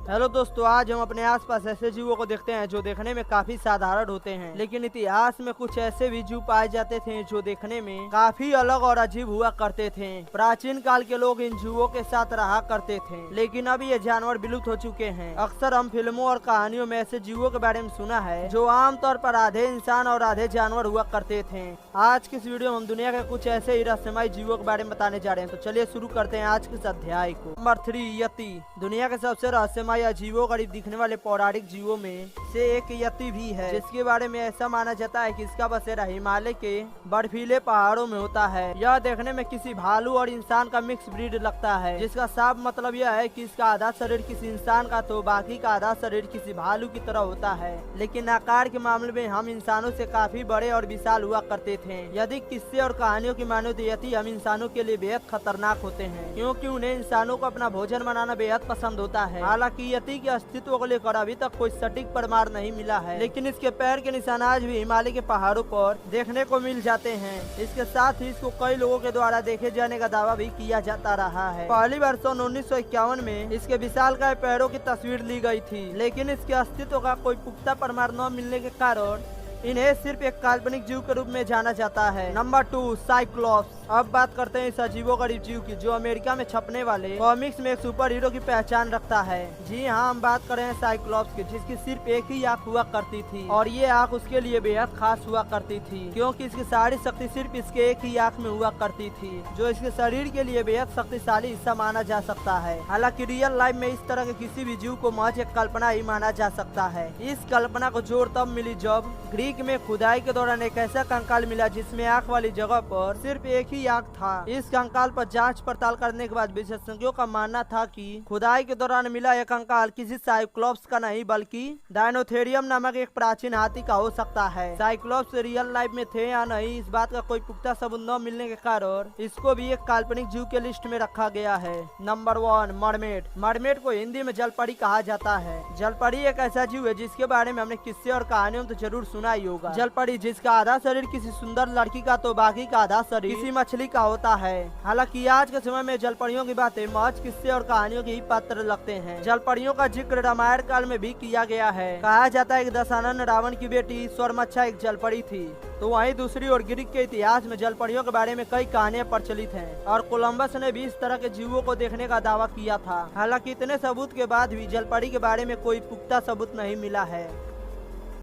Hello दोस्तों, आज हम अपने आसपास ऐसे जीवों को देखते हैं जो देखने में काफी साधारण होते हैं, लेकिन इतिहास में कुछ ऐसे भी जीव पाए जाते थे जो देखने में काफी अलग और अजीब हुआ करते थे। प्राचीन काल के लोग इन जीवों के साथ रहा करते थे, लेकिन अब ये जानवर विलुप्त हो चुके हैं। अक्सर हम फिल्मों और कहानियों में ऐसे जीवों के बारे में सुना है जो आमतौर पर आधे इंसान और आधे जानवर हुआ करते थे। आज की इस वीडियो में हम दुनिया के कुछ ऐसे ही रहस्यमय जीवों के बारे में बताने जा रहे हैं, तो चलिए शुरू करते हैं आज के इस अध्याय को। नंबर 3, यति। दुनिया के सबसे रहस्यमय या जीवों करीब दिखने वाले पौराणिक जीवों में से एक यति भी है, जिसके बारे में ऐसा माना जाता है कि इसका बसेरा हिमालय के बर्फीले पहाड़ों में होता है। यह देखने में किसी भालू और इंसान का मिक्स ब्रीड लगता है, जिसका साफ मतलब यह है कि इसका आधा शरीर किसी इंसान का तो बाकी का आधा शरीर किसी भालू की तरह होता है। लेकिन आकार के मामले में हम इंसानों से काफी बड़े और विशाल हुआ करते थे। यदि किस्से और कहानियों की मानो तो यति हम इंसानों के लिए बेहद खतरनाक होते हैं, क्योंकि उन्हें इंसानों को अपना भोजन बनाना बेहद पसंद होता है। हालांकि यति के अस्तित्व को लेकर अभी तक कोई सटीक प्रमाण नहीं मिला है, लेकिन इसके पैर के निशान आज भी हिमालय के पहाड़ों पर देखने को मिल जाते हैं। इसके साथ ही इसको कई लोगों के द्वारा देखे जाने का दावा भी किया जाता रहा है। पहली बार सन 1951 में इसके विशालकाय पैरों की तस्वीर ली गई थी, लेकिन इसके अस्तित्व का कोई पुख्ता प्रमाण न मिलने के कारण इन्हें सिर्फ एक काल्पनिक जीव के रूप में जाना जाता है। Number 2, cyclops. अब बात करते हैं इस अजीबोगरीब जीव की जो अमेरिका में छपने वाले कॉमिक्स में एक सुपर हीरो की पहचान रखता है। जी हाँ, हम बात कर रहे हैं साइक्लोप्स की, जिसकी सिर्फ एक ही आँख हुआ करती थी और ये आँख उसके लिए बेहद खास हुआ करती थी, क्योंकि इसकी सारी शक्ति सिर्फ इसके एक ही आँख में हुआ करती थी, जो इसके शरीर के लिए बेहद शक्तिशाली हिस्सा माना जा सकता है। हालांकि रियल लाइफ में इस तरह के किसी भी जीव को महज एक कल्पना ही माना जा सकता है। इस कल्पना को जोर तब मिली जब ग्रीक में खुदाई के दौरान एक ऐसा कंकाल मिला जिसमें आँख वाली जगह पर सिर्फ एक ही आँख था। इस कंकाल पर जांच पड़ताल करने के बाद विशेषज्ञों का मानना था कि खुदाई के दौरान मिला यह कंकाल किसी साइक्लोप्स का नहीं बल्कि डायनोथेरियम नामक एक प्राचीन हाथी का हो सकता है। साइक्लोप्स रियल लाइफ में थे या नहीं, इस बात का कोई पुख्ता सबूत न मिलने के कारण इसको भी एक काल्पनिक जीव के लिस्ट में रखा गया है। Number 1, mermaid. मरमेड को हिंदी में जलपरी कहा जाता है। जलपरी एक ऐसा जीव है जिसके बारे में हमने किस्से और कहानियों में तो जरूर सुना ही होगा। जलपरी जिसका आधा शरीर किसी सुंदर लड़की का तो बाकी का आधा शरीर किसी मछली का होता है। हालांकि आज के समय में जलपरियों की बातें महज किस्से और कहानियों के ही पात्र लगते हैं। जलपरियों का जिक्र रामायण काल में भी किया गया है। कहा जाता है कि दशानन रावण की बेटी स्वर्मच्छा एक जलपरी थी। तो वहीं दूसरी ओर ग्रीक के इतिहास में जलपरियों के बारे में कई कहानियां प्रचलित हैं और कोलंबस ने भी इस तरह के जीवों को देखने का दावा किया था। हालांकि इतने सबूत के बाद भी जलपरी के बारे में कोई पुख्ता सबूत नहीं मिला है।